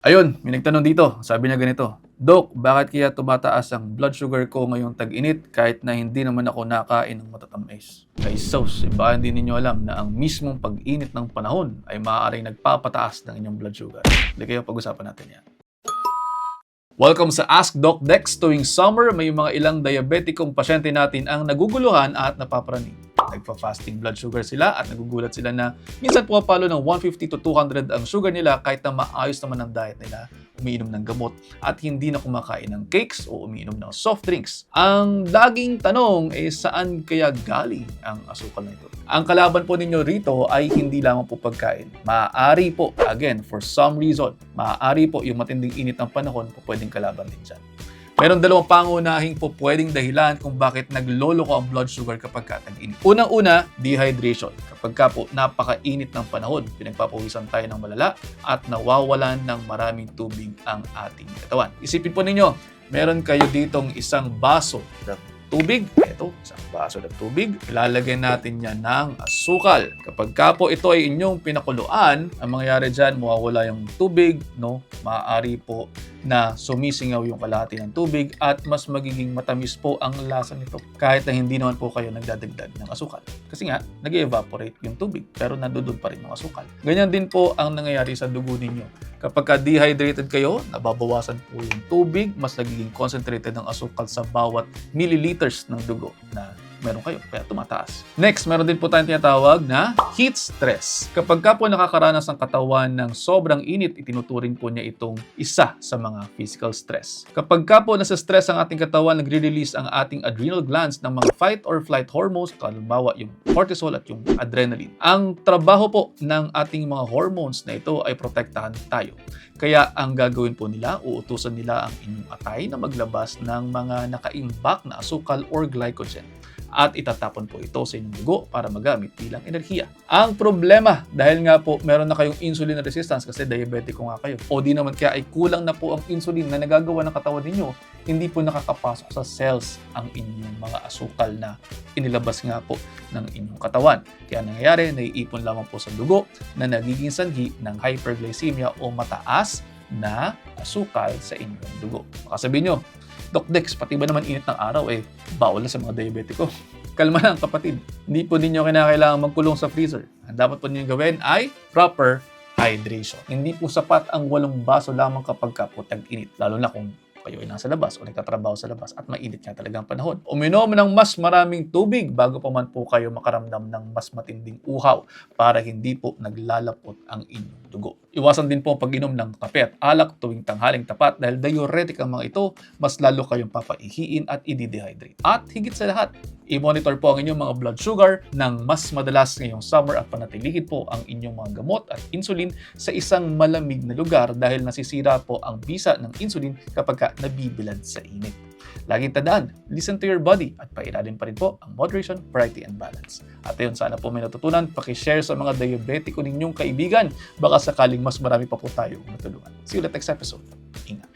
Ayun, may nagtanong dito. Sabi niya ganito, Dok, bakit kaya tumataas ang blood sugar ko ngayong tag-init kahit na hindi naman ako nakain ng matatamis? Guys, baka hindi ninyo alam na ang mismong pag-init ng panahon ay maaaring nagpapataas ng inyong blood sugar. Hindi kayo pag-usapan natin yan. Welcome sa Ask Doc Dex. Tuwing summer, may mga ilang diabetikong pasyente natin ang naguguluhan at napapraning. Nagpa-fasting blood sugar sila at nagugulat sila na minsan pumapalo ng 150 to 200 ang sugar nila kahit na maayos naman ang diet nila, umiinom ng gamot at hindi na kumakain ng cakes o umiinom ng soft drinks. Ang laging tanong saan kaya galing ang asukal na ito? Ang kalaban po ninyo rito ay hindi lamang po pagkain. Maaari po, again, for some reason, maaari po yung matinding init ng panahon po pwedeng kalaban din dyan. Meron dalawang pangunahing po pwedeng dahilan kung bakit nagloloko ang blood sugar kapag tag-init. Unang-una, dehydration. Kapag po napakainit ng panahon, pinagpapawisan tayo ng malala at nawawalan ng maraming tubig ang ating katawan. Isipin po ninyo, meron kayo ditong isang baso ng tubig. Ito, isang baso ng tubig. Ilalagay natin yan ng asukal. Kapag po ito ay inyong pinakuluan, ang mangyayari dyan, mawawala yung tubig, no? Maaari po na sumisingaw yung kalahati ng tubig at mas magiging matamis po ang lasa nito kahit na hindi naman po kayo nagdadagdag ng asukal. Kasi nga, nag-evaporate yung tubig pero nandoon pa rin yung asukal. Ganyan din po ang nangyayari sa dugo ninyo. Kapag dehydrated kayo, nababawasan po yung tubig, mas nagiging concentrated ng asukal sa bawat milliliters ng dugo na meron kayo, kaya tumataas. Next, meron din po tayong tinatawag na heat stress. Kapag po nakakaranas ng katawan ng sobrang init, itinuturing po niya itong isa sa mga physical stress. Kapag po nasa stress ang ating katawan, nagre-release ang ating adrenal glands ng mga fight or flight hormones, halimbawa yung cortisol at yung adrenaline. Ang trabaho po ng ating mga hormones na ito ay protektahan tayo. Kaya ang gagawin po nila, uutusan nila ang inyong atay na maglabas ng mga nakaimbak na asukal or glycogen at itatapon po ito sa inyong dugo para magamit bilang enerhiya. Ang problema, dahil nga po meron na kayong insulin resistance kasi diabetico nga kayo, o di naman kaya ay kulang na po ang insulin na nagagawa ng katawan ninyo, hindi po nakakapasok sa cells ang inyong mga asukal na inilabas nga po ng inyong katawan. Kaya nangyayari, naiipon lamang po sa dugo na nagiging sanhi ng hyperglycemia o mataas na asukal sa inyong dugo. Baka sabihin nyo, Doc Dex, pati ba naman init ng araw bawal na sa mga diabetiko. Kalma lang kapatid, hindi po ninyo kinakailangan magkulong sa freezer. Ang dapat po ninyo gawin ay proper hydration. Hindi po sapat ang 8 baso lamang kapag po tag-init, lalo na kung kayo ay nasa labas o nagtatrabaho sa labas at mainit nga talagang panahon. Uminom ng mas maraming tubig bago pa man po kayo makaramdam ng mas matinding uhaw para hindi po naglalapot ang inyong dugo. Iwasan din po ang pag-inom ng kape at alak tuwing tanghaling tapat dahil diuretic ang mga ito, mas lalo kayong papaihiin at i-dehydrate. At higit sa lahat, i-monitor po ang inyong mga blood sugar ng mas madalas ngayong summer at panatilihin po ang inyong mga gamot at insulin sa isang malamig na lugar dahil nasisira po ang bisa ng insulin kapag nabibilad sa init. Laging tandaan, listen to your body at pailalim pa rin po ang moderation, variety, and balance. At ayun, sana po may natutunan, pakishare sa mga diabetiko ninyong kaibigan. Baka sakaling mas marami pa po tayong matulungan. See you next episode. Ingat!